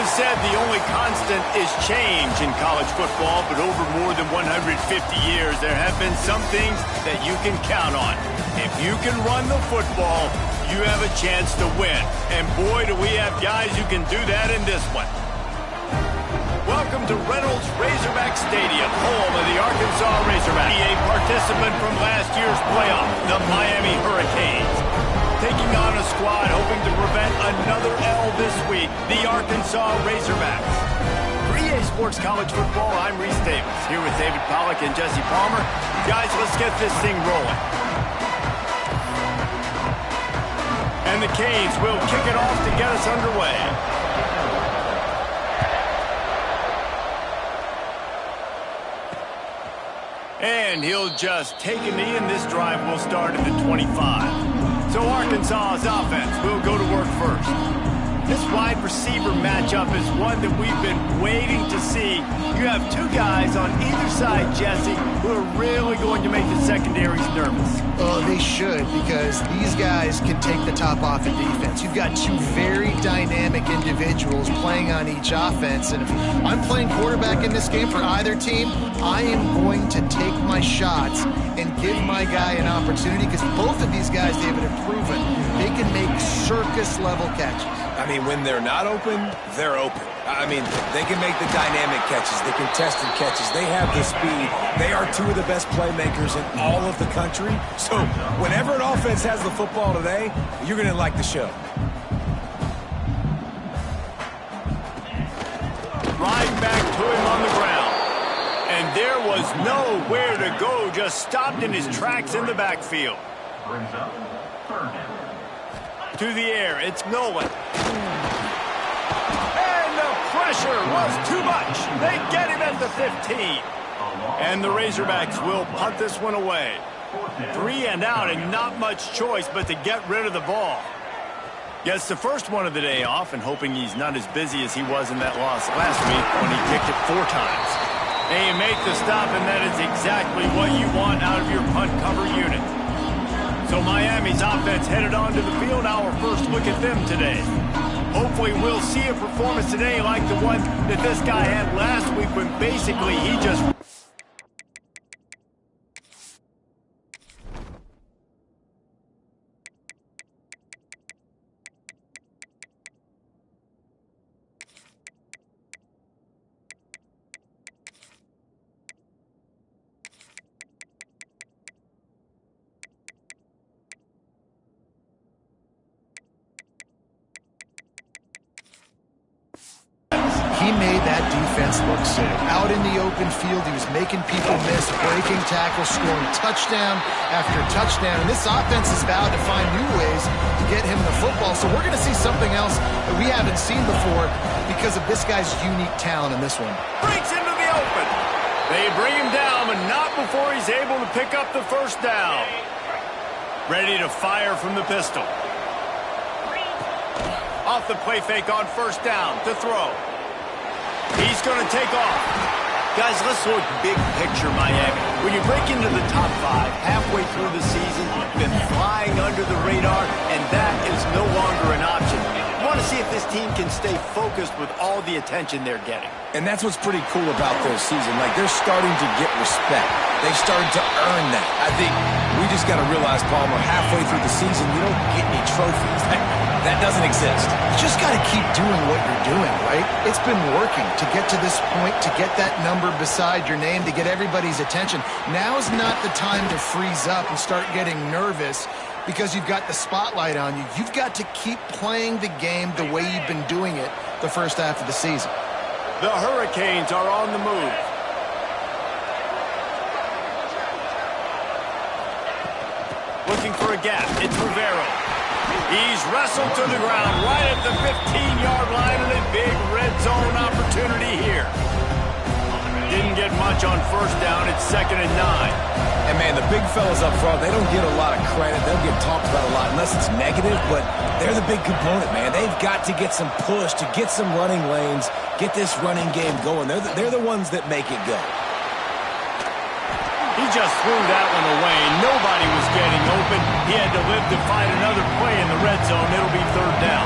Been said the only constant is change in college football, but over more than 150 years, there have been some things that you can count on. If you can run the football, you have a chance to win. And boy, do we have guys who can do that in this one. Welcome to Reynolds Razorback Stadium, home of the Arkansas Razorbacks. A participant from last year's playoff, the Miami Hurricanes. Taking on a squad hoping to prevent another L this week, the Arkansas Razorbacks. For EA Sports College Football, I'm Reese Davis, here with David Pollack and Jesse Palmer. Guys, let's get this thing rolling. And the Canes will kick it off to get us underway. And he'll just take a knee, and this drive will start at the 25. So Arkansas's offense will go to work first. This wide receiver matchup is one that we've been waiting to see. You have two guys on either side, Jesse, who are really going to make the secondaries nervous. Oh, they should, because these guys can take the top off in defense. You've got two very dynamic individuals playing on each offense, and if I'm playing quarterback in this game for either team, I am going to take my shots and give my guy an opportunity, because both of these guys, David, have proven they can make circus-level catches. I mean, when they're not open, they're open. I mean, they can make the dynamic catches, the contested catches. They have the speed. They are two of the best playmakers in all of the country. So whenever an offense has the football today, you're going to like the show. Right back to him on the ground. And there was nowhere to go, just stopped in his tracks in the backfield. Brings up third down. To the air, it's Nolan. And the pressure was too much. They get him at the 15. And the Razorbacks will punt this one away. 3 and out, and not much choice but to get rid of the ball. Gets the first one of the day off, and hoping he's not as busy as he was in that loss last week when he kicked it 4 times. And you make the stop, and that is exactly what you want out of your punt cover unit. So Miami's offense headed onto the field. Our first look at them today. Hopefully we'll see a performance today like the one that this guy had last week when basically he just... He made that defense look sick. Out in the open field, he was making people miss, breaking tackles, scoring touchdown after touchdown. And this offense is vowed to find new ways to get him the football. So we're going to see something else that we haven't seen before because of this guy's unique talent in this one. Breaks into the open. They bring him down, but not before he's able to pick up the first down. Ready to fire from the pistol. Off the play fake on first down to throw. He's going to take off. Guys, let's look big picture Miami. When you break into the top 5 halfway through the season, you've been flying under the radar, and that is no longer an option. You want to see if this team can stay focused with all the attention they're getting. And that's what's pretty cool about their season. Like, they're starting to get respect. They started to earn that. I think we just got to realize, Palmer, halfway through the season, you don't get any trophies. That doesn't exist. You just got to keep doing what you're doing, right? It's been working to get to this point, to get that number beside your name, to get everybody's attention. Now's not the time to freeze up and start getting nervous because you've got the spotlight on you. You've got to keep playing the game the way you've been doing it the first half of the season. The Hurricanes are on the move. Looking for a gap. It's Rivero. He's wrestled to the ground right at the 15-yard line, and a big red zone opportunity here. Didn't get much on first down. It's 2nd and 9. And, man, the big fellas up front, they don't get a lot of credit. They'll get talked about a lot unless it's negative, but they're the big component, man. They've got to get some push, to get some running lanes, get this running game going. They're the ones that make it go. He just threw that one away. Nobody was getting open. He had to live to find another play in the red zone. It'll be 3rd down.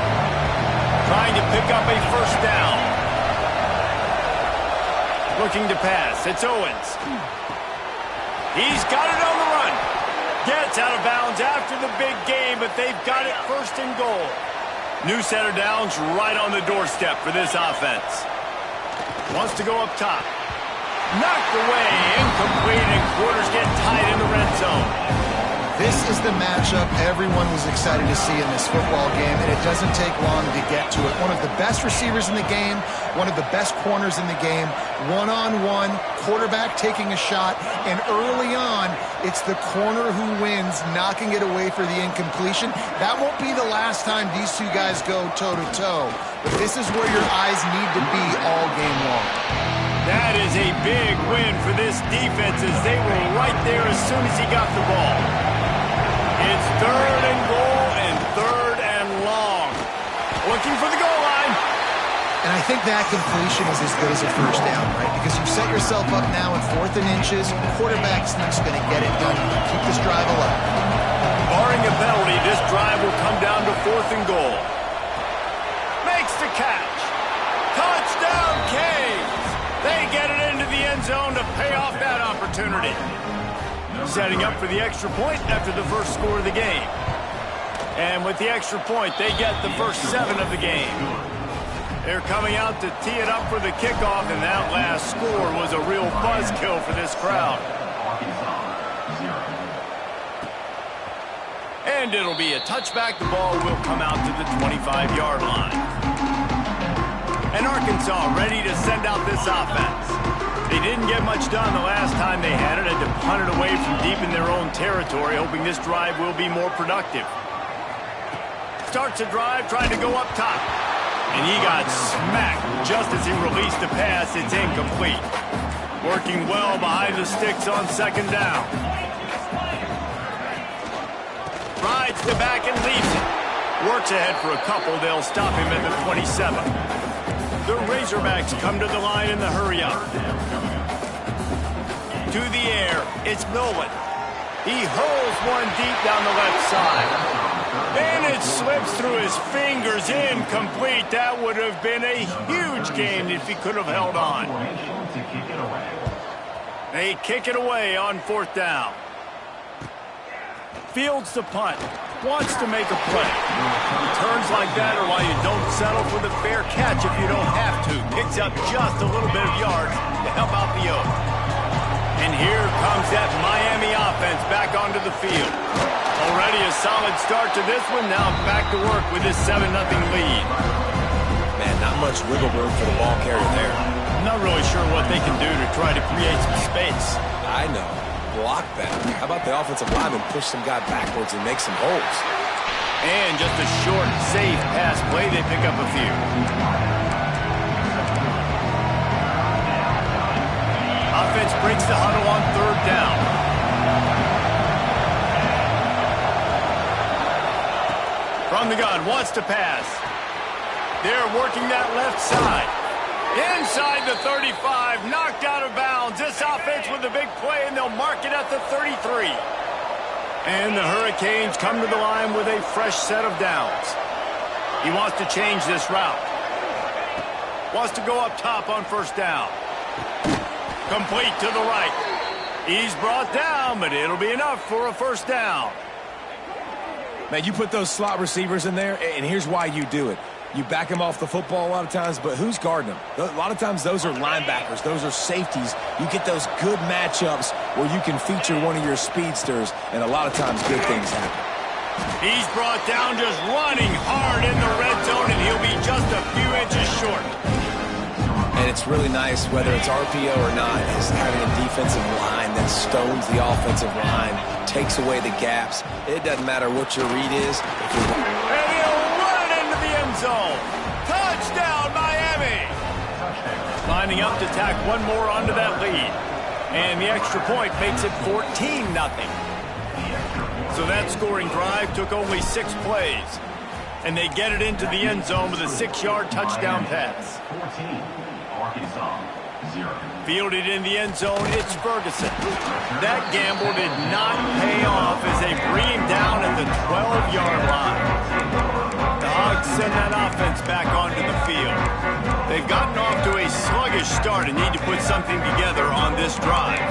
Trying to pick up a first down. Looking to pass. It's Owens. He's got it on the run. Gets out of bounds after the big game, but they've got it first and goal. New set of downs right on the doorstep for this offense. Wants to go up top. Knocked away, incomplete, and quarters get tight in the red zone. This is the matchup everyone was excited to see in this football game, and it doesn't take long to get to it. One of the best receivers in the game, one of the best corners in the game, one-on-one, quarterback taking a shot, and early on, it's the corner who wins, knocking it away for the incompletion. That won't be the last time these two guys go toe-to-toe, but this is where your eyes need to be all game long. That is a big win for this defense as they were right there as soon as he got the ball. It's third and goal and third and long. Looking for the goal line. And I think that completion is as good as a first down, right? Because you've set yourself up now in 4th and inches. Quarterback's not going to get it done. Keep this drive alive. Barring a penalty, this drive will come down to 4th and goal. Makes the catch. Touchdown, Canes. They get it into the end zone to pay off that opportunity. Setting up for the extra point after the first score of the game. And with the extra point, they get the first 7 of the game. They're coming out to tee it up for the kickoff, and that last score was a real buzzkill for this crowd. And it'll be a touchback. The ball will come out to the 25-yard line. And Arkansas ready to send out this offense. They didn't get much done the last time they had it. Had to punt it away from deep in their own territory, hoping this drive will be more productive. Starts a drive, trying to go up top. And he got smacked just as he released the pass. It's incomplete. Working well behind the sticks on second down. Rides the back and leaves it. Works ahead for a couple. They'll stop him at the 27. The Razorbacks come to the line in the hurry-up. To the air, it's Nolan. He hurls one deep down the left side. And it slips through his fingers, incomplete. That would have been a huge gain if he could have held on. They kick it away on 4th down. Fields the punt. Wants to make a play. Turns like that are why you don't settle for the fair catch if you don't have to. Picks up just a little bit of yards to help out the Oak. And here comes that Miami offense back onto the field. Already a solid start to this one. Now back to work with this 7-0 lead. Man, not much wiggle room for the ball carrier there. I'm not really sure what they can do to try to create some space. I know. Block better. How about the offensive lineman push some guy backwards and make some holes? And just a short, safe pass play. They pick up a few. Offense breaks the huddle on 3rd down. From the gun, wants to pass. They're working that left side. Inside the 35, knocked out of bounds. This offense with a big play, and they'll mark it at the 33. And the Hurricanes come to the line with a fresh set of downs. He wants to change this route. Wants to go up top on 1st down. Complete to the right. He's brought down, but it'll be enough for a 1st down. Man, you put those slot receivers in there, and here's why you do it. You back them off the football a lot of times, but who's guarding them? A lot of times those are linebackers. Those are safeties. You get those good matchups where you can feature one of your speedsters, and a lot of times good things happen. He's brought down just running hard in the red zone, and he'll be just a few inches short. And it's really nice, whether it's RPO or not, is having a defensive line that stones the offensive line, takes away the gaps. It doesn't matter what your read is. And he'll run it into the end zone. Touchdown, Miami! Lining up to tack one more onto that lead. And the extra point makes it 14-0. So that scoring drive took only 6 plays. And they get it into the end zone with a 6-yard touchdown pass. Fielded in the end zone, it's Ferguson. That gamble did not pay off as they bring him down at the 12-yard line. The Hog Let's send that offense back onto the field. They've gotten off to a sluggish start and need to put something together on this drive.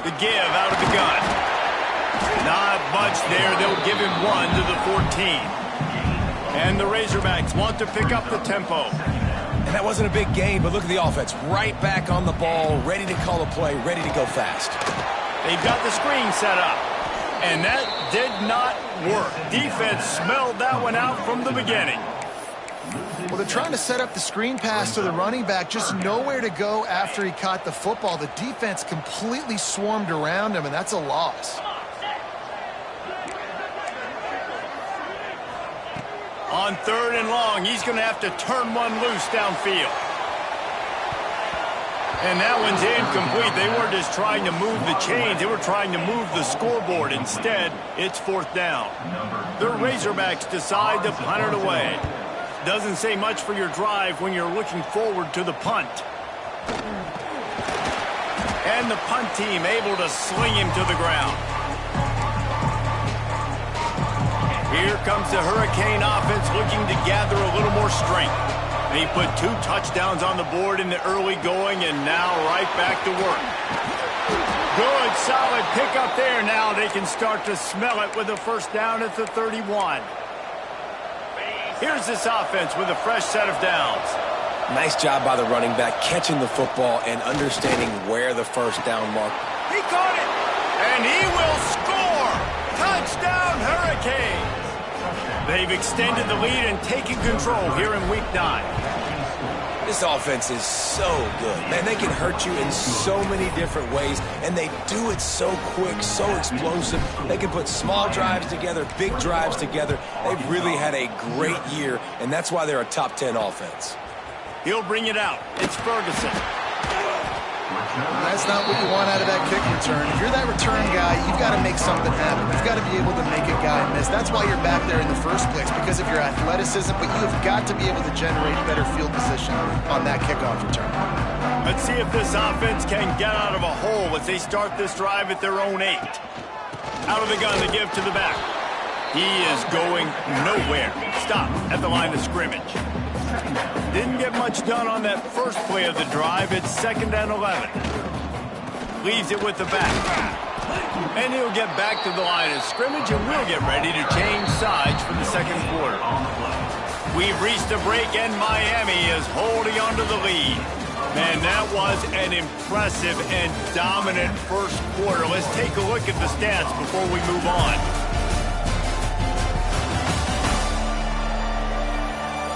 The give out of the gun. Not much there. They'll give him 1 to the 14. And the Razorbacks want to pick up the tempo. And that wasn't a big gain, but look at the offense. Right back on the ball, ready to call a play, ready to go fast. They've got the screen set up. And that did not work. Defense smelled that one out from the beginning. Well, they're trying to set up the screen pass to the running back, just nowhere to go after he caught the football. The defense completely swarmed around him, and that's a loss. On 3rd and long, he's going to have to turn one loose downfield. And that one's incomplete. They weren't just trying to move the chains. They were trying to move the scoreboard. Instead, it's 4th down. The Razorbacks decide to punt it away. Doesn't say much for your drive when you're looking forward to the punt. And the punt team able to sling him to the ground. Here comes the Hurricane offense looking to gather a little more strength. They put 2 touchdowns on the board in the early going and now right back to work. Good, solid pickup there. Now they can start to smell it with a 1st down at the 31. Here's this offense with a fresh set of downs. Nice job by the running back catching the football and understanding where the 1st down mark. He caught it, and he will score. Touchdown, Hurricanes. They've extended the lead and taken control here in Week 9. This offense is so good. Man, they can hurt you in so many different ways, and they do it so quick, so explosive. They can put small drives together, big drives together. They've really had a great year, and that's why they're a top 10 offense. He'll bring it out. It's Ferguson. That's not what you want out of that kick return. If you're that return guy, you've got to make something happen. You've got to be able to make a guy miss. That's why you're back there in the first place, because of your athleticism, but you have got to be able to generate better field position on that kickoff return. Let's see if this offense can get out of a hole as they start this drive at their own 8. Out of the gun, the give to the back. He is going nowhere. Stop at the line of scrimmage. Didn't get much done on that first play of the drive. It's 2nd and 11. Leaves it with the back. And he'll get back to the line of scrimmage, and we'll get ready to change sides for the 2nd quarter. We've reached a break, and Miami is holding on to the lead. Man, that was an impressive and dominant first quarter. Let's take a look at the stats before we move on.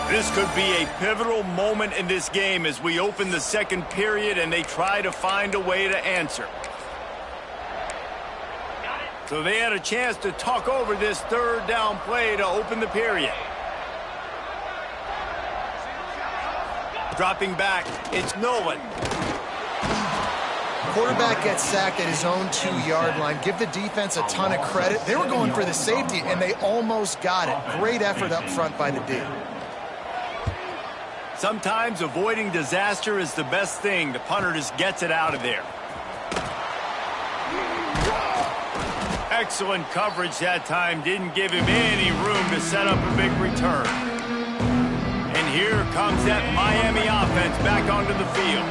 This could be a pivotal moment in this game as we open the 2nd period and they try to find a way to answer. So they had a chance to talk over this 3rd down play to open the period. Dropping back, it's Nolan. Quarterback gets sacked at his own 2-yard line. Give the defense a ton of credit. They were going for the safety, and they almost got it. Great effort up front by the D. Sometimes avoiding disaster is the best thing. The punter just gets it out of there. Excellent coverage that time. Didn't give him any room to set up a big return. And here comes that Miami offense back onto the field.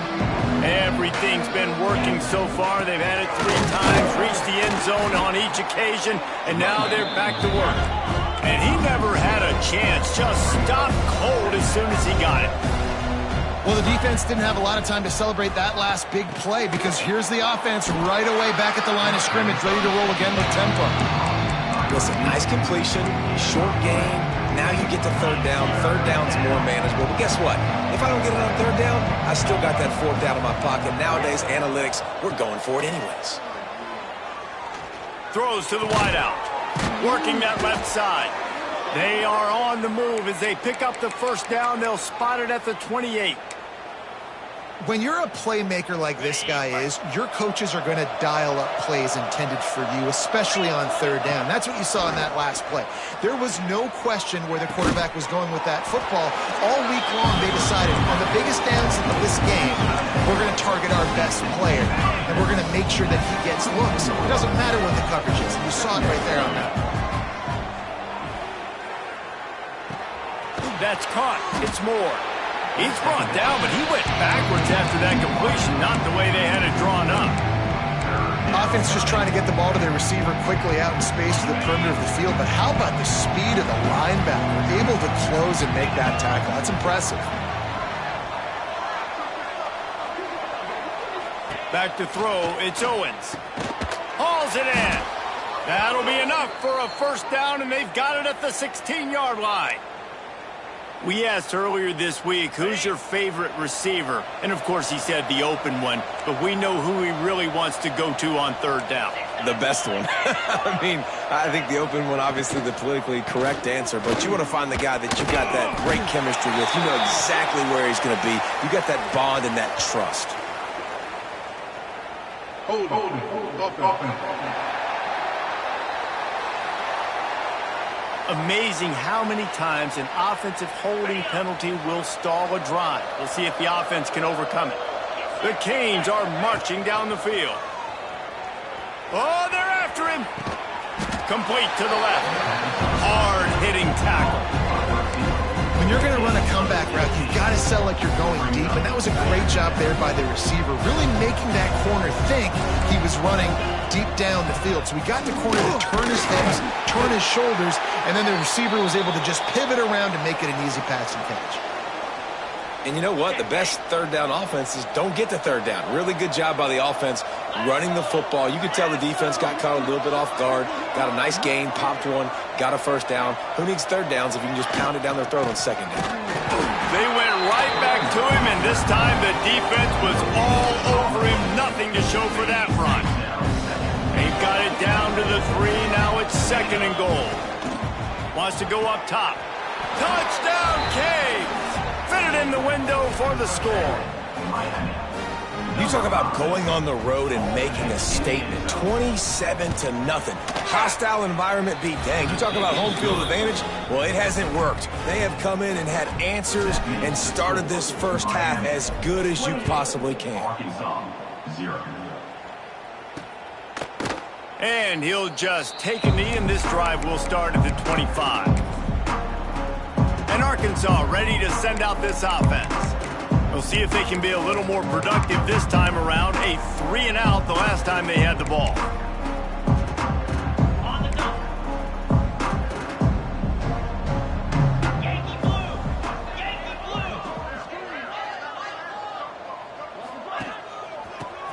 Everything's been working so far. They've had it 3 times, reached the end zone on each occasion, and now they're back to work. And he never had a chance. Just stopped cold as soon as he got it. Well, the defense didn't have a lot of time to celebrate that last big play, because here's the offense right away back at the line of scrimmage, ready to roll again with tempo. Listen, nice completion, short game. Now you get to 3rd down. 3rd down's more manageable. But guess what? If I don't get it on 3rd down, I still got that 4th down in my pocket. Nowadays, analytics, we're going for it anyways. Throws to the wideout. Working that left side. They are on the move as they pick up the 1st down. They'll spot it at the 28. When you're a playmaker like this guy is, your coaches are going to dial up plays intended for you, especially on third down. That's what you saw in that last play. There was no question where the quarterback was going with that football. All week long, they decided on the biggest downs of this game, we're going to target our best player, and we're going to make sure that he gets looks. It doesn't matter what the coverage is. You saw it right there on that. That's caught. It's Moore. He's brought down, but he went backwards after that completion, not the way they had it drawn up. Offense just trying to get the ball to their receiver quickly out in space to the perimeter of the field, but how about the speed of the linebacker? Able to close and make that tackle. That's impressive. Back to throw, it's Owens. Hauls it in. That'll be enough for a first down, and they've got it at the 16-yard line. We asked earlier this week, who's your favorite receiver? And, of course, he said the open one, but we know who he really wants to go to on third down. The best one. I mean, I think the open one, obviously the politically correct answer, but you want to find the guy that you got that great chemistry with. You know exactly where he's going to be. You got that bond and that trust. Hold. Amazing how many times an offensive holding penalty will stall a drive. We'll see if the offense can overcome it. The Canes are marching down the field. Oh, they're after him. Complete to the left. Hard-hitting tackle. When you're going to run a comeback route, you've got to sell like you're going deep, and that was a great job there by the receiver, really making that corner think he was running deep down the field. So we got the corner to turn his hips, turn his shoulders, and then the receiver was able to just pivot around and make it an easy pass and catch. And you know what? The best third down offenses don't get to third down. Really good job by the offense running the football. You could tell the defense got caught a little bit off guard, got a nice gain, popped one, got a first down. Who needs third downs if you can just pound it down their throat on second down? They went right back to him, and this time the defense was all over him. Nothing to show for that run. They've got it down to the 3. Now it's 2nd and goal. Wants to go up top. Touchdown, Canes! Fitted in the window for the score. You talk about going on the road and making a statement. 27-0. Hostile environment beat dang. You talk about home field advantage? Well, it hasn't worked. They have come in and had answers and started this first half as good as you possibly can. Arkansas, 0. And he'll just take a knee, and this drive will start at the 25. And Arkansas ready to send out this offense. We'll see if they can be a little more productive this time around. A 3-and-out the last time they had the ball. On the dump. Yankee blue. Yankee blue.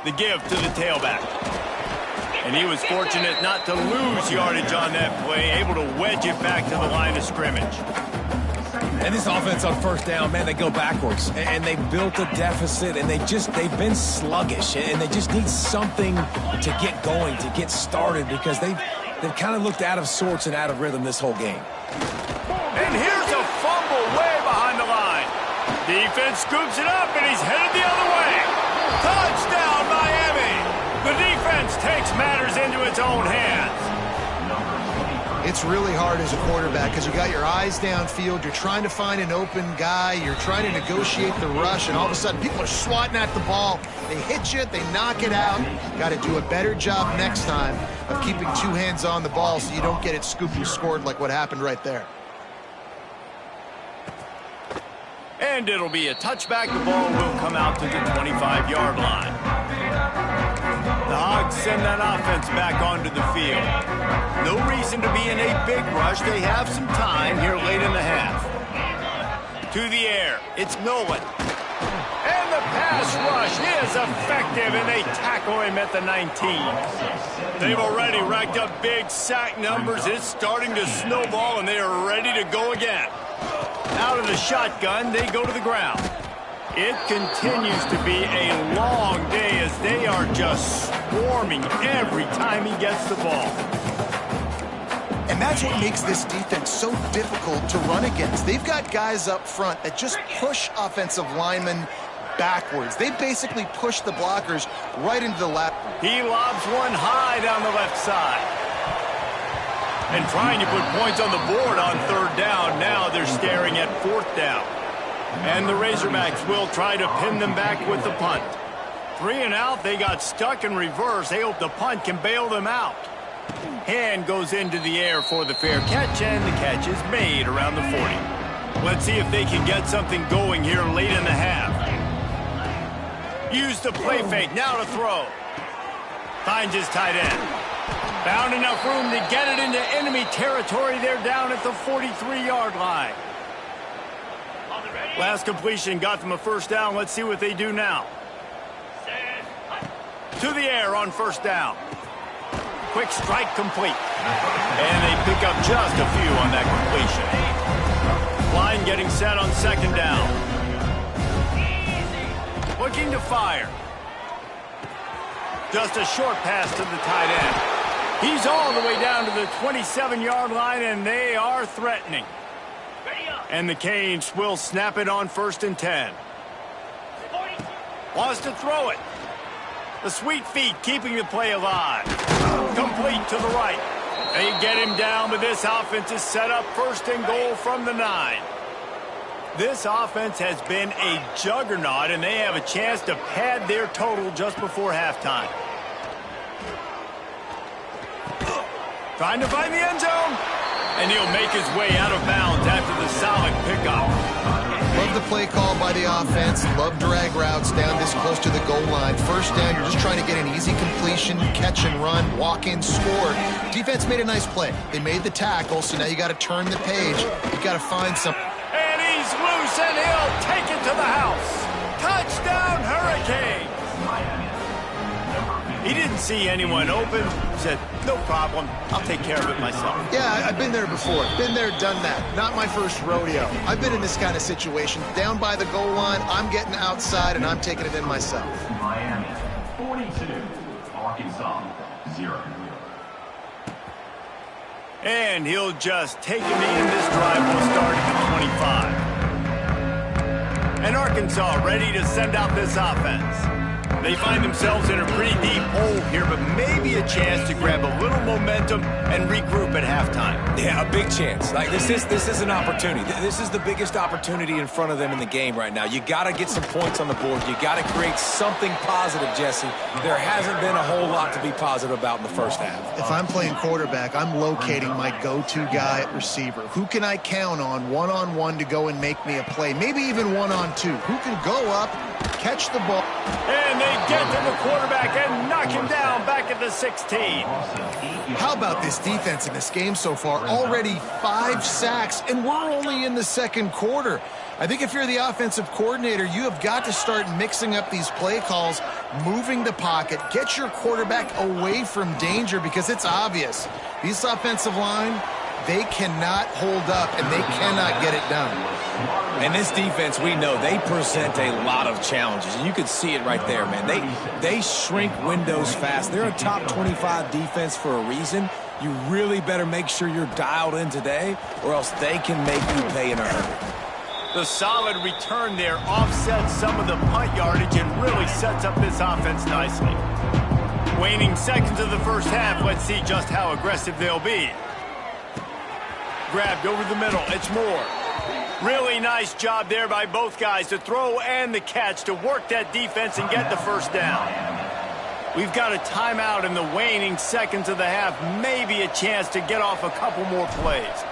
The give to the tailback. And he was fortunate not to lose yardage on that play, able to wedge it back to the line of scrimmage. And this offense on first down, man, they go backwards. And they built a deficit, and they've been sluggish. And they just need something to get going, to get started, because they've kind of looked out of sorts and out of rhythm this whole game. And here's a fumble way behind the line. Defense scoops it up, and he's headed the other way. Touchdown, Miami! The defense takes matters into its own hands. It's really hard as a quarterback because you got your eyes downfield. You're trying to find an open guy. You're trying to negotiate the rush, and all of a sudden people are swatting at the ball. They hit you. They knock it out. Got to do a better job next time of keeping 2 hands on the ball so you don't get it scooped and scored like what happened right there. And it'll be a touchback. The ball will come out to the 25-yard line. The Hogs send that offense back onto the field. No reason to be in a big rush. They have some time here late in the half. To the air, it's Nolan. And the pass rush is effective, and they tackle him at the 19. They've already racked up big sack numbers. It's starting to snowball, and they are ready to go again. Out of the shotgun, they go to the ground. It continues to be a long day as they are just swarming every time he gets the ball. And that's what makes this defense so difficult to run against. They've got guys up front that just push offensive linemen backwards. They basically push the blockers right into the lap. He lobs one high down the left side. And trying to put points on the board on third down. Now they're staring at fourth down. And the Razorbacks will try to pin them back with the punt. 3 and out, they got stuck in reverse. They hope the punt can bail them out. Hand goes into the air for the fair catch, and the catch is made around the 40. Let's see if they can get something going here late in the half. Use the play fake, now to throw. Finds his tight end. Found enough room to get it into enemy territory. They're down at the 43-yard line. Last completion got them a first down. Let's see what they do now. To the air on first down. Quick strike complete. And they pick up just a few on that completion. Line getting set on second down. Looking to fire. Just a short pass to the tight end. He's all the way down to the 27-yard line, and they are threatening. And the Canes will snap it on 1st and 10. Wants to throw it. The sweet feet keeping the play alive. Complete to the right. They get him down, but this offense is set up 1st and goal from the 9. This offense has been a juggernaut, and they have a chance to pad their total just before halftime. Trying to find the end zone. And he'll make his way out of bounds after the solid pickup. Love the play call by the offense. Love drag routes down this close to the goal line. First down, you're just trying to get an easy completion, catch and run, walk in, score. Defense made a nice play. They made the tackle, so now you got to turn the page. You got to find some. And he's loose, and he'll take it to the house. Touchdown, Hurricanes. He didn't see anyone open. Said, no problem. I'll take care of it myself. Yeah, I've been there before. Been there, done that. Not my first rodeo. I've been in this kind of situation. Down by the goal line, I'm getting outside, and I'm taking it in myself. Miami, 42. Arkansas, 0. And he'll just take him in. This drive will start at the 25. And Arkansas ready to send out this offense. They find themselves in a pretty deep hole here, but maybe a chance to grab a little momentum and regroup at halftime. Yeah, a big chance. Like this is an opportunity. This is the biggest opportunity in front of them in the game right now. You got to get some points on the board. You got to create something positive, Jesse. There hasn't been a whole lot to be positive about in the first half. If I'm playing quarterback, I'm locating my go-to guy at receiver. Who can I count on one-on-one to go and make me a play? Maybe even one-on-two. Who can go up, catch the ball? And they get to the quarterback and knock him down back at the 16. How about this defense in this game so far? Already 5 sacks, and we're only in the second quarter. I think if you're the offensive coordinator, you have got to start mixing up these play calls, moving the pocket, get your quarterback away from danger, because it's obvious. This offensive line, they cannot hold up, and they cannot get it done. And this defense, we know, they present a lot of challenges. And you can see it right there, man. They shrink windows fast. They're a top 25 defense for a reason. You really better make sure you're dialed in today, or else they can make you pay in a hurry. The solid return there offsets some of the punt yardage and really sets up this offense nicely. Waning seconds of the first half, let's see just how aggressive they'll be. Grabbed over the middle, it's Moore. Really nice job there by both guys to throw and the catch to work that defense and get the first down. We've got a timeout in the waning seconds of the half, maybe a chance to get off a couple more plays.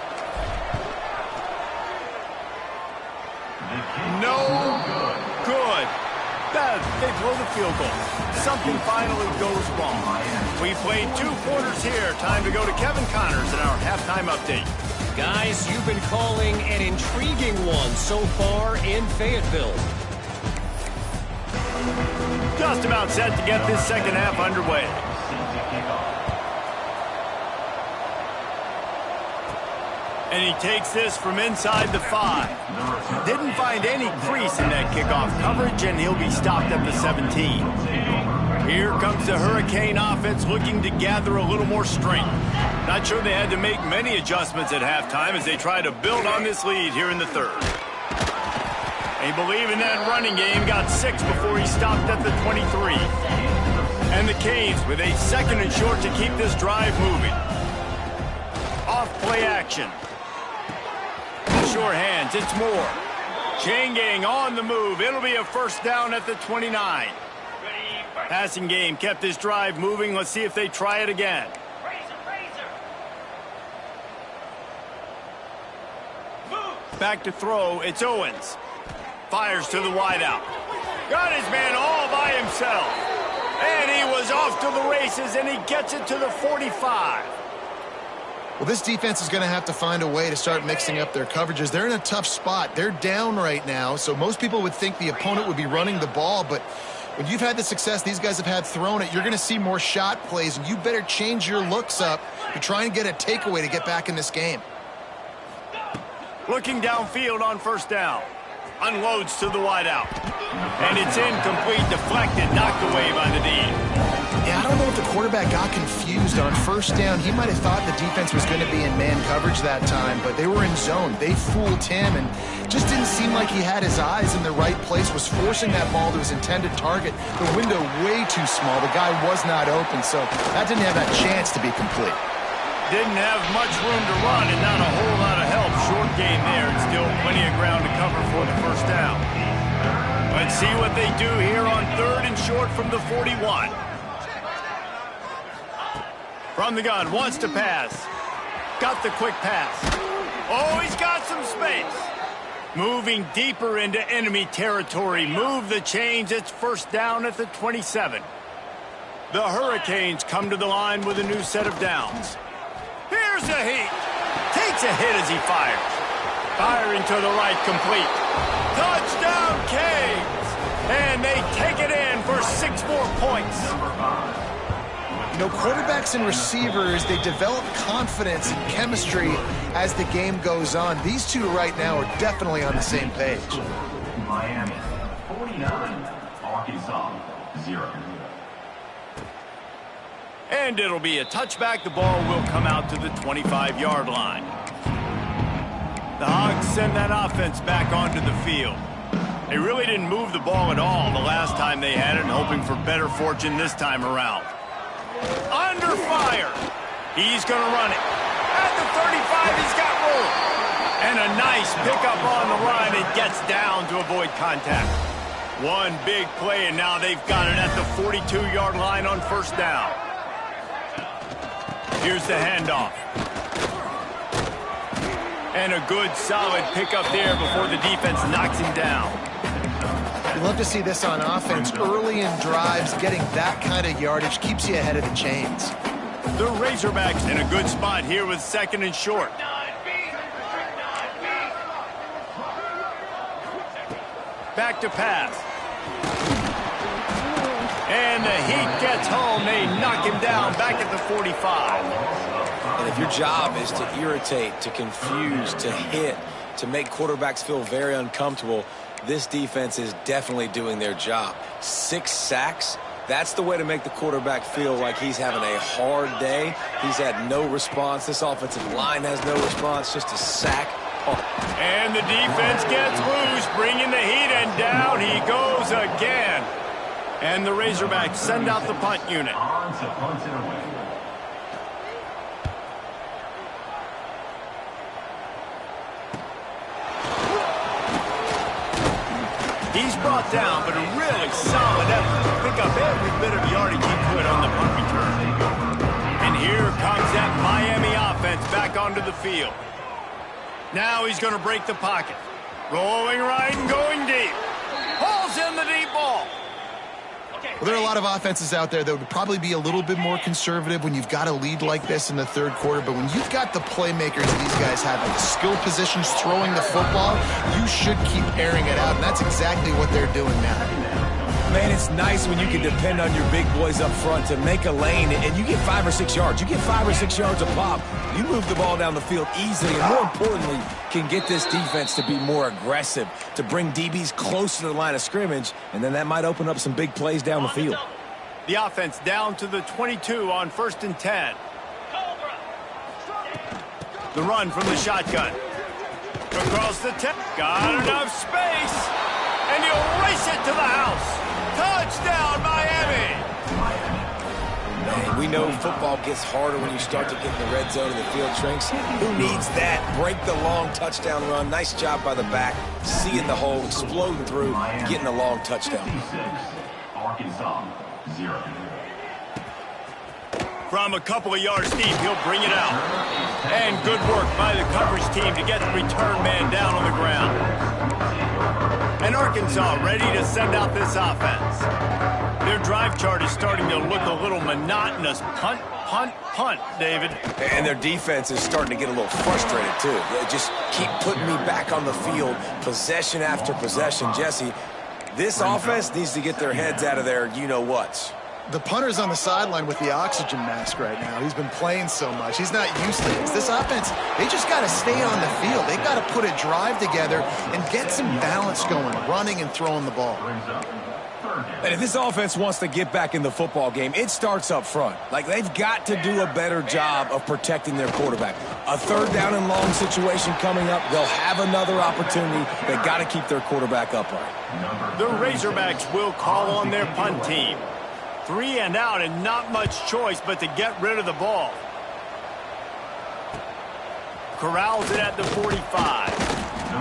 No good. They blow the field goal. Something finally goes wrong. We played 2 quarters here. Time to go to Kevin Connors in our halftime update. Guys, you've been calling an intriguing one so far in Fayetteville. Just about set to get this second half underway. And he takes this from inside the 5. Didn't find any crease in that kickoff coverage, and he'll be stopped at the 17. Here comes the Hurricane offense looking to gather a little more strength. Not sure they had to make many adjustments at halftime as they try to build on this lead here in the third. They believe in that running game. Got 6 before he stopped at the 23. And the Canes with a 2nd and short to keep this drive moving. Off play action. Sure hands, it's Moore. Chain gang on the move. It'll be a first down at the 29. Passing game kept this drive moving. Let's see if they try it again. Back to throw, it's Owens. Fires to the wideout. Got his man all by himself. And he was off to the races, and he gets it to the 45. Well, this defense is going to have to find a way to start mixing up their coverages. They're in a tough spot. They're down right now, so most people would think the opponent would be running the ball, but when you've had the success these guys have had throwing it, you're going to see more shot plays, and you better change your looks up to try and get a takeaway to get back in this game. Looking downfield on first down. Unloads to the wideout. And it's incomplete, deflected, knocked away by the D. Yeah, I don't know if the quarterback got confused on first down. He might have thought the defense was going to be in man coverage that time, but they were in zone. They fooled him and just didn't seem like he had his eyes in the right place, was forcing that ball to his intended target. The window way too small. The guy was not open, so that didn't have that chance to be complete. Didn't have much room to run and not a whole lot of help. Short game there and still plenty of ground to cover for the first down. Let's see what they do here on 3rd and short from the 41. From the gun, wants to pass. Got the quick pass. Oh, he's got some space. Moving deeper into enemy territory. Move the chains. It's first down at the 27. The Hurricanes come to the line with a new set of downs. Here's a heat. Takes a hit as he fires. Firing to the right, complete. Touchdown, Canes! And they take it in for 6 more points. You know, quarterbacks and receivers, they develop confidence and chemistry as the game goes on. These two right now are definitely on the same page. Miami, 49. Arkansas, 0. And it'll be a touchback. The ball will come out to the 25-yard line. The Hogs send that offense back onto the field. They really didn't move the ball at all the last time they had it, hoping for better fortune this time around. Under fire. He's going to run it. At the 35, he's got room. And a nice pickup on the run. It gets down to avoid contact. One big play, and now they've got it at the 42-yard line on first down. Here's the handoff. And a good, solid pickup there before the defense knocks him down. You love to see this on offense. Early in drives, getting that kind of yardage keeps you ahead of the chains. The Razorbacks in a good spot here with 2nd and short. Back to pass. And the heat gets home. They knock him down back at the 45. And if your job is to irritate, to confuse, to hit, to make quarterbacks feel very uncomfortable, this defense is definitely doing their job. 6 sacks, that's the way to make the quarterback feel like he's having a hard day. He's had no response. This offensive line has no response, just a sack. Oh. And the defense gets loose, bringing the heat, and down he goes again. And the Razorbacks send out the punt unit. On to punt it away. He's brought down, but a really solid effort to pick up every bit of yardage he could on the punt return. And here comes that Miami offense back onto the field. Now he's going to break the pocket. Rolling right and going deep. Pulls in the deep ball. Well, there are a lot of offenses out there that would probably be a little bit more conservative when you've got a lead like this in the 3rd quarter. But when you've got the playmakers these guys have in the skill positions throwing the football, you should keep airing it out. And that's exactly what they're doing now. Man, it's nice when you can depend on your big boys up front to make a lane, and you get 5 or 6 yards. You get 5 or 6 yards a pop. You move the ball down the field easily, and more importantly, can get this defense to be more aggressive, to bring DBs close to the line of scrimmage, and then that might open up some big plays down the field. The offense down to the 22 on 1st and 10. The run from the shotgun. Across the 10. Got enough space. and he'll race it to the house. Touchdown, Miami! And we know football gets harder when you start to get in the red zone and the field shrinks. Who needs that? Break the long touchdown run. Nice job by the back. Seeing the hole, exploding through, getting a long touchdown. 56, Arkansas, 0. From a couple of yards deep, he'll bring it out. And good work by the coverage team to get the return man down on the ground. And Arkansas ready to send out this offense. Their drive chart is starting to look a little monotonous. Punt, punt, punt, David. And their defense is starting to get a little frustrated, too. They just keep putting me back on the field, possession after possession. Jesse, this offense needs to get their heads out of their you-know-whats. The punter's on the sideline with the oxygen mask right now. He's been playing so much. He's not used to this. This offense, they just got to stay on the field. They got to put a drive together and get some balance going, running and throwing the ball. And if this offense wants to get back in the football game, it starts up front. Like, they've got to do a better job of protecting their quarterback. A third down and long situation coming up. They'll have another opportunity. They got to keep their quarterback upright. The Razorbacks will call on their punt team. 3 and out and not much choice but to get rid of the ball. Corrals it at the 45.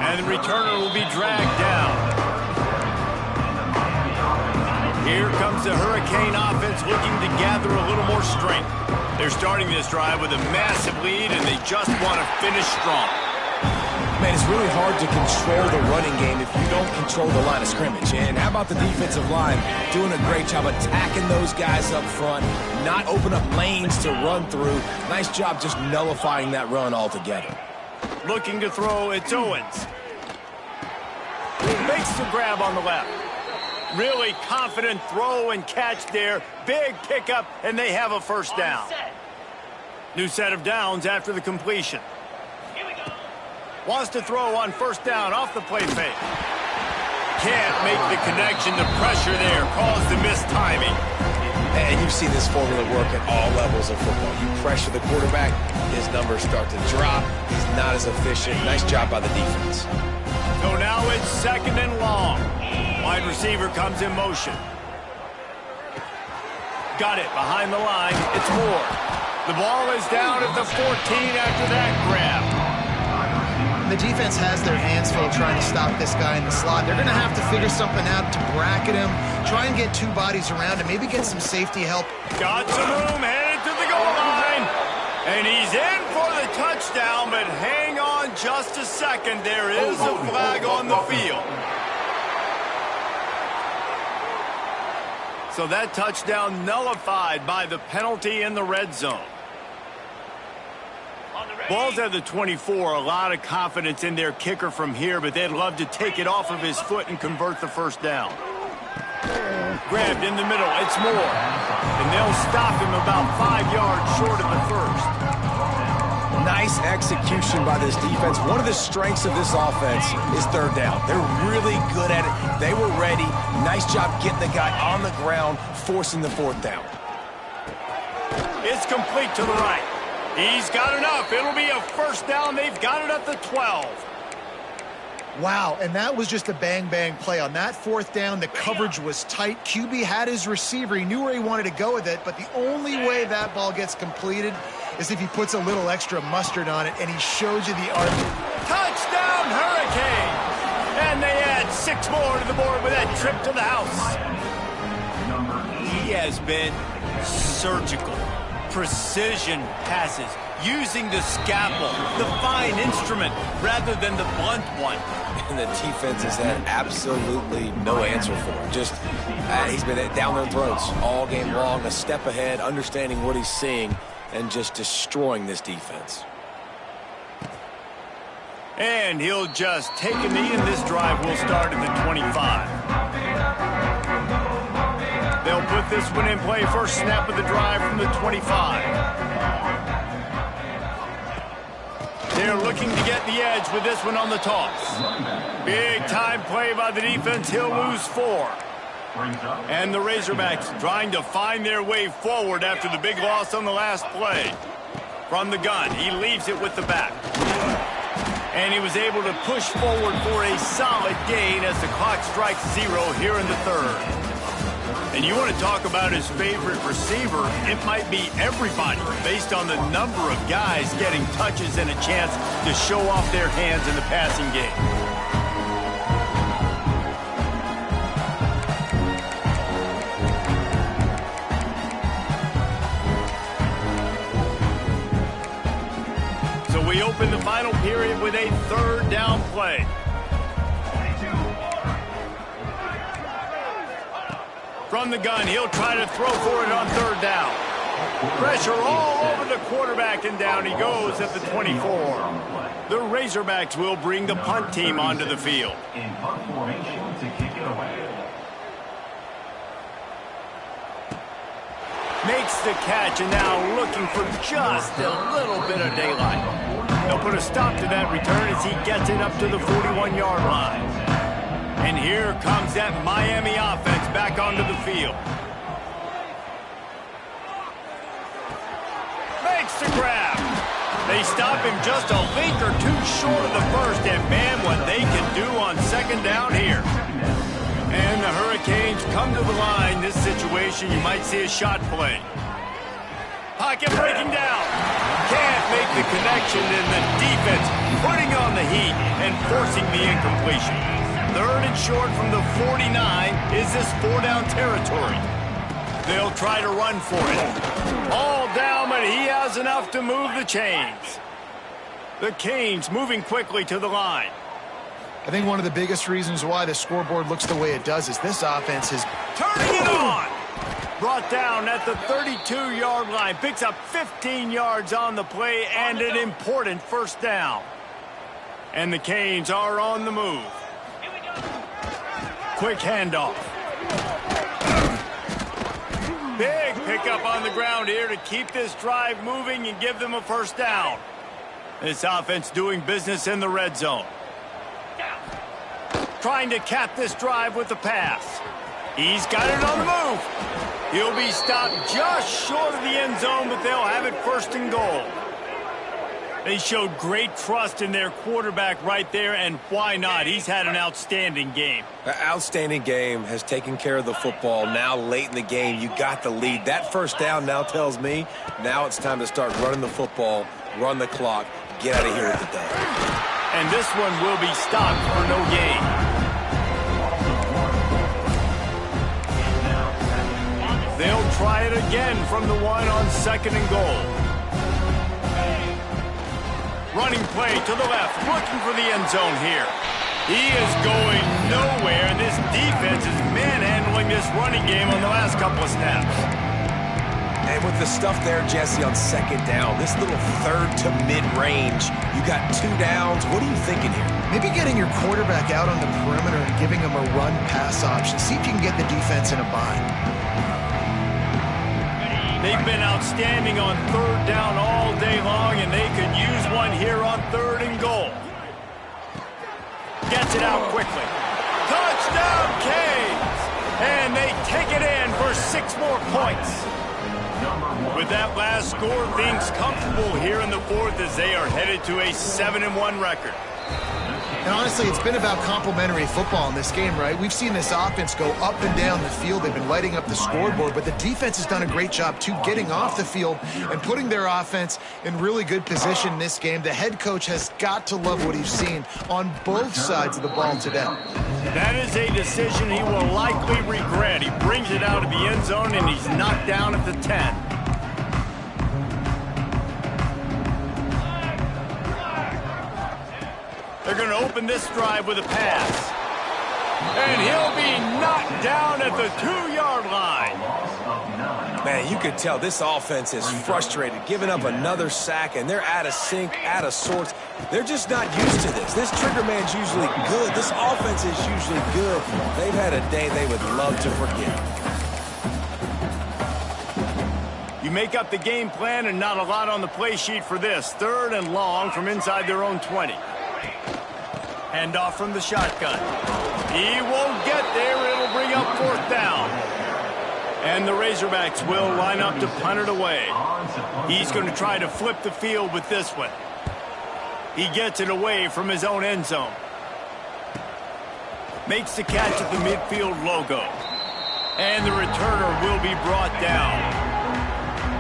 And the returner will be dragged down. Here comes the Hurricane offense looking to gather a little more strength. They're starting this drive with a massive lead, and they just want to finish strong. Man, it's really hard to control the running game if you don't control the line of scrimmage. And how about the defensive line doing a great job attacking those guys up front, not open up lanes to run through. Nice job just nullifying that run altogether. Looking to throw, it's Owens. Makes the grab on the left. Really confident throw and catch there. Big pickup, and they have a first down. New set of downs after the completion. Wants to throw on first down off the play fake. Can't make the connection. The pressure there caused the missed timing. And you see this formula work at all levels of football. You pressure the quarterback, his numbers start to drop. He's not as efficient. Nice job by the defense. So now it's 2nd and long. Wide receiver comes in motion. Got it behind the line. It's Moore. The ball is down at the 14 after that grab. The defense has their hands full trying to stop this guy in the slot. They're going to have to figure something out to bracket him, try and get 2 bodies around him, maybe get some safety help. Got some room, headed to the goal line. And he's in for the touchdown, but hang on just a second. There is a flag on the field. So that touchdown nullified by the penalty in the red zone. Ball's at the 24. A lot of confidence in their kicker from here, but they'd love to take it off of his foot and convert the first down. Grabbed in the middle. It's Moore. And they'll stop him about 5 yards short of the first. Nice execution by this defense. One of the strengths of this offense is third down. They're really good at it. They were ready. Nice job getting the guy on the ground, forcing the 4th down. It's complete to the right. He's got enough. It'll be a first down. They've got it at the 12. Wow, and that was just a bang-bang play. On that 4th down, the coverage was tight. QB had his receiver. He knew where he wanted to go with it, but the only way that ball gets completed is if he puts a little extra mustard on it, and he shows you the art. Touchdown, Hurricane! And they add 6 more to the board with that trip to the house. He has been surgical. Precision passes, using the scalpel, the fine instrument, rather than the blunt one. And the defense has had absolutely no answer for him. Just, he's been down their throats all game long, a step ahead, understanding what he's seeing, and just destroying this defense. And he'll just take a knee, and this drive will start at the 25. They'll put this one in play. First snap of the drive from the 25. They're looking to get the edge with this one on the toss. Big time play by the defense. He'll lose 4. And the Razorbacks trying to find their way forward after the big loss on the last play. From the gun, he leaves it with the back. And he was able to push forward for a solid gain as the clock strikes 0 here in the third. And you want to talk about his favorite receiver, it might be everybody based on the number of guys getting touches and a chance to show off their hands in the passing game. So we open the final period with a third down play. From the gun, he'll try to throw for it on third down. Pressure all over the quarterback, and down he goes at the 24. The Razorbacks will bring the punt team onto the field. In punt formation to kick it away. Makes the catch, and now looking for just a little bit of daylight. They'll put a stop to that return as he gets it up to the 41-yard line. And here comes that Miami offense back onto the field. Makes the grab. They stop him just a link or two short of the first, and man, what they can do on second down here. And the Hurricanes come to the line. This situation, you might see a shot play. Pocket breaking down. Can't make the connection, and the defense putting on the heat and forcing the incompletion. Third and short from the 49 is this four-down territory. They'll try to run for it. All down, but he has enough to move the chains. The Canes moving quickly to the line. I think one of the biggest reasons why the scoreboard looks the way it does is this offense is turning it on. Brought down at the 32-yard line. Picks up 15 yards on the play and an important first down. And the Canes are on the move. Quick handoff. Big pickup on the ground here to keep this drive moving and give them a first down. This offense doing business in the red zone. Trying to cap this drive with the pass. He's got it on the move. He'll be stopped just short of the end zone, but they'll have it first and goal. They showed great trust in their quarterback right there, and why not? He's had an outstanding game. An outstanding game, has taken care of the football. Now late in the game, you got the lead. That first down now tells me now it's time to start running the football, run the clock, get out of here with the day. And this one will be stopped for no gain. They'll try it again from the one on second and goal. Running play to the left, looking for the end zone here. He is going nowhere, and this defense is manhandling this running game on the last couple of snaps. And with the stuff there, Jesse, on second down, this little third to mid-range, you got 2 downs. What are you thinking here? maybe getting your quarterback out on the perimeter and giving him a run-pass option. See if you can get the defense in a bind. They've been outstanding on third down all day long, and they could use one here on third and goal. Gets it out quickly. Touchdown, Canes! And they take it in for 6 more points. With that last score, things comfortable here in the fourth as they are headed to a 7-1 record. And honestly, it's been about complementary football in this game, right? We've seen this offense go up and down the field. They've been lighting up the scoreboard, but the defense has done a great job, too, getting off the field and putting their offense in really good position in this game. The head coach has got to love what he's seen on both sides of the ball today. That is a decision he will likely regret. He brings it out of the end zone, and he's knocked down at the 10. They're going to open this drive with a pass. And he'll be knocked down at the 2-yard line. Man, you could tell this offense is frustrated, giving up another sack, and they're out of sync, out of sorts. They're just not used to this. This trigger man's usually good. This offense is usually good. They've had a day they would love to forget. You make up the game plan and not a lot on the play sheet for this. 3rd and long from inside their own 20. Handoff from the shotgun. He won't get there. It'll bring up 4th down. And the Razorbacks will line up to punt it away. He's going to try to flip the field with this one. He gets it away from his own end zone. Makes the catch at the midfield logo. And the returner will be brought down.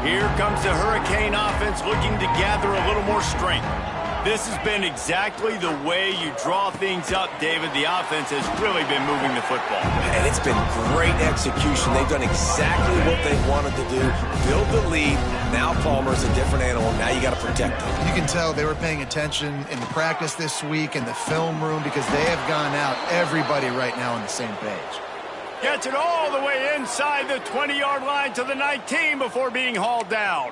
Here comes the Hurricane offense looking to gather a little more strength. This has been exactly the way you draw things up, David. The offense has really been moving the football. And it's been great execution. They've done exactly what they wanted to do. Build the lead. Now Palmer's a different animal. Now you got to protect him. You can tell they were paying attention in the practice this week in the film room because they have gone out, everybody right now on the same page. Gets it all the way inside the 20-yard line to the 19 before being hauled down.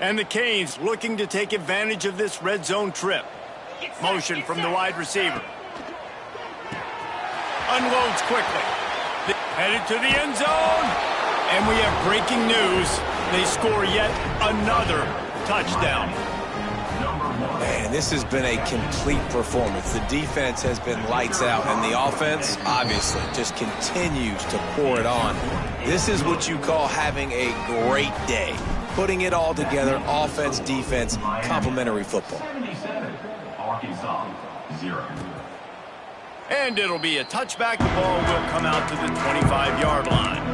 And the Canes looking to take advantage of this red zone trip. Motion from the wide receiver. Unloads quickly. Headed to the end zone. And we have breaking news. They score yet another touchdown. Man, this has been a complete performance. The defense has been lights out, and the offense, obviously, just continues to pour it on. This is what you call having a great day. Putting it all together, offense, defense, complementary football. 77, Arkansas, 0. And it'll be a touchback. The ball will come out to the 25-yard line.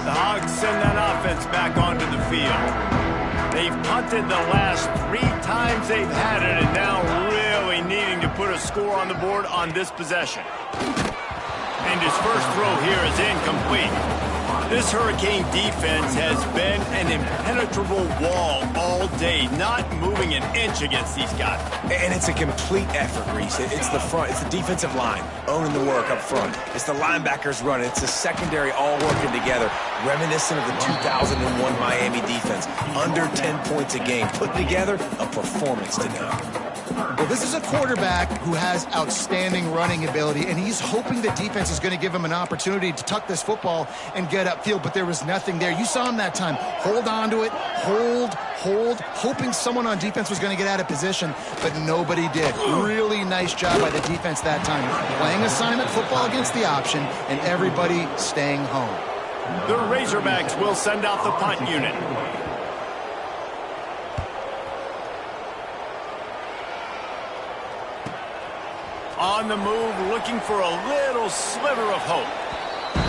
The Hogs send that offense back onto the field. They've punted the last 3 times they've had it, and now really needing to put a score on the board on this possession. And his first throw here is incomplete. This Hurricane defense has been an impenetrable wall all day, not moving an inch against these guys. And it's a complete effort, Reese. It's the front, it's the defensive line owning the work up front. It's the linebackers running. It's the secondary all working together, reminiscent of the 2001 Miami defense. Under 10 points a game, putting together a performance today. Well, this is a quarterback who has outstanding running ability, and he's hoping the defense is going to give him an opportunity to tuck this football and get upfield, but there was nothing there. You saw him that time. Hold on to it, hold, hoping someone on defense was going to get out of position, but nobody did. Really nice job by the defense that time. Playing assignment football against the option, and everybody staying home. The Razorbacks will send out the punt unit. On the move, looking for a little sliver of hope.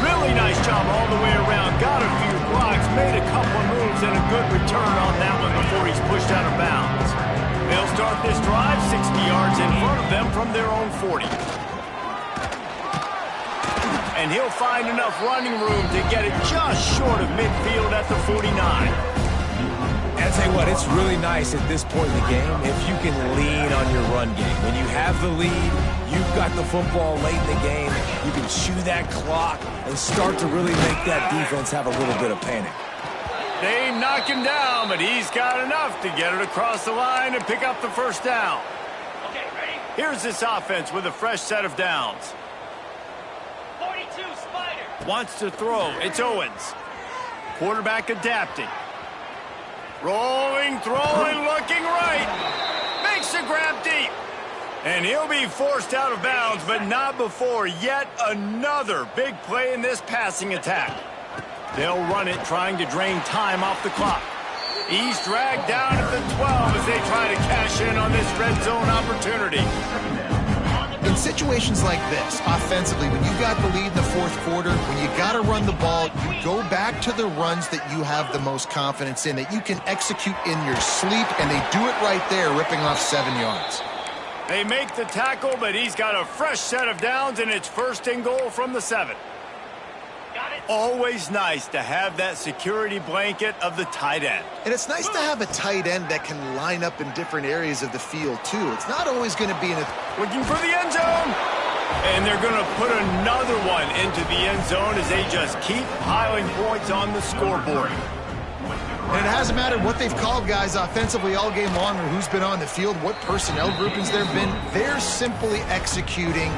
Really nice job all the way around. Got a few blocks, made a couple of moves, and a good return on that one before he's pushed out of bounds. They'll start this drive 60 yards in front of them from their own 40. And he'll find enough running room to get it just short of midfield at the 49. I'll tell you what, it's really nice at this point in the game if you can lean on your run game. When you have the lead, you've got the football late in the game, you can chew that clock and start to really make that defense have a little bit of panic. They knock him down, but he's got enough to get it across the line and pick up the first down. Okay, ready? Here's this offense with a fresh set of downs. 42, Spider. Wants to throw. It's Owens. Quarterback adapting. Rolling, throwing, looking right. Makes the grab deep. And he'll be forced out of bounds, but not before yet another big play in this passing attack. They'll run it, trying to drain time off the clock. He's dragged down at the 12 as they try to cash in on this red zone opportunity. In situations like this, offensively, when you got the lead in the fourth quarter, when you got to run the ball, you go back to the runs that you have the most confidence in, that you can execute in your sleep, and they do it right there, ripping off 7 yards. They make the tackle, but he's got a fresh set of downs, and it's first and goal from the 7. Got it. Always nice to have that security blanket of the tight end. And it's nice to have a tight end that can line up in different areas of the field, too. It's not always going to be in a... Looking for the end zone. And they're going to put another one into the end zone as they just keep piling points on the scoreboard. And it hasn't mattered what they've called guys offensively all game long or who's been on the field, what personnel groupings there have been. They're simply executing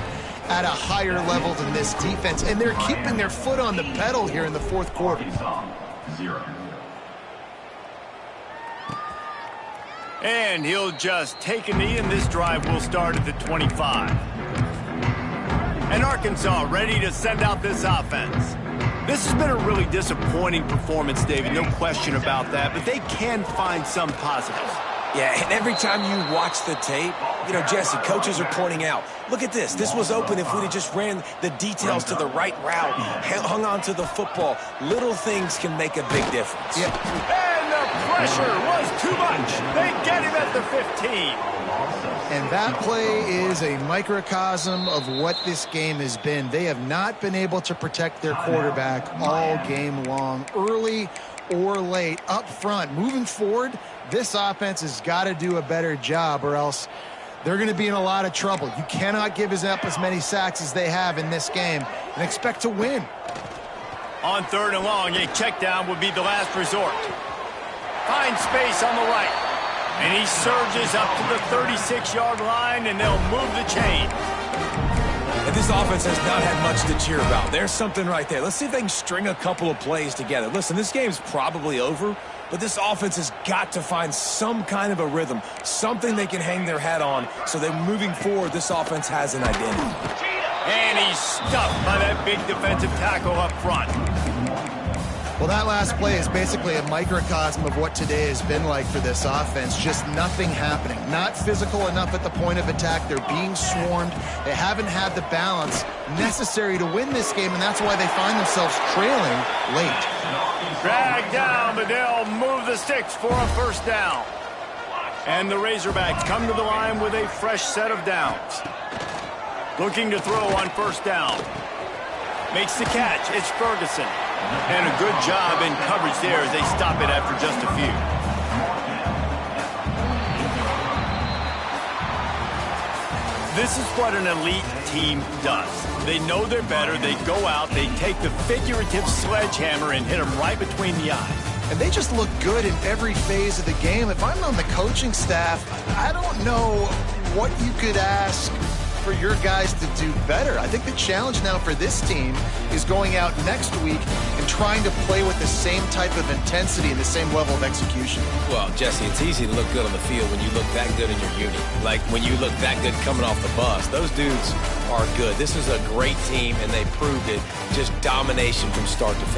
at a higher level than this defense, and they're keeping their foot on the pedal here in the fourth quarter. Arkansas, 0. And he'll just take a knee, and this drive will start at the 25. And Arkansas ready to send out this offense. This has been a really disappointing performance, David, no question about that, but they can find some positives. Yeah, and every time you watch the tape, you know, Jesse, coaches are pointing out, look at this. This was open if we'd have just ran the details to the right route, hung on to the football. Little things can make a big difference. Yeah. And the pressure was too much. They get him at the 15. And that play is a microcosm of what this game has been. They have not been able to protect their quarterback all game long, early or late, up front. Moving forward, this offense has got to do a better job or else they're going to be in a lot of trouble. You cannot give up as many sacks as they have in this game and expect to win. On 3rd and long, a check down would be the last resort. Finds space on the right. And he surges up to the 36-yard line, and they'll move the chain. And this offense has not had much to cheer about. There's something right there. Let's see if they can string a couple of plays together. Listen, this game's probably over, but this offense has got to find some kind of a rhythm, something they can hang their hat on so that moving forward, this offense has an identity. And he's stuffed by that big defensive tackle up front. Well, that last play is basically a microcosm of what today has been like for this offense. Just nothing happening. Not physical enough at the point of attack. They're being swarmed. They haven't had the balance necessary to win this game, and that's why they find themselves trailing late. Dragged down, but they'll move the sticks for a first down. And the Razorbacks come to the line with a fresh set of downs. Looking to throw on first down. Makes the catch. It's Ferguson. And a good job in coverage there as they stop it after just a few. This is what an elite team does. They know they're better. They go out. They take the figurative sledgehammer and hit them right between the eyes. And they just look good in every phase of the game. If I'm on the coaching staff, I don't know what you could ask for your guys to do better. I think the challenge now for this team is going out next week and trying to play with the same type of intensity and the same level of execution. Well, Jesse, it's easy to look good on the field when you look that good in your unit. Like when you look that good coming off the bus. Those dudes are good. This is a great team, and they proved it. Just domination from start to finish.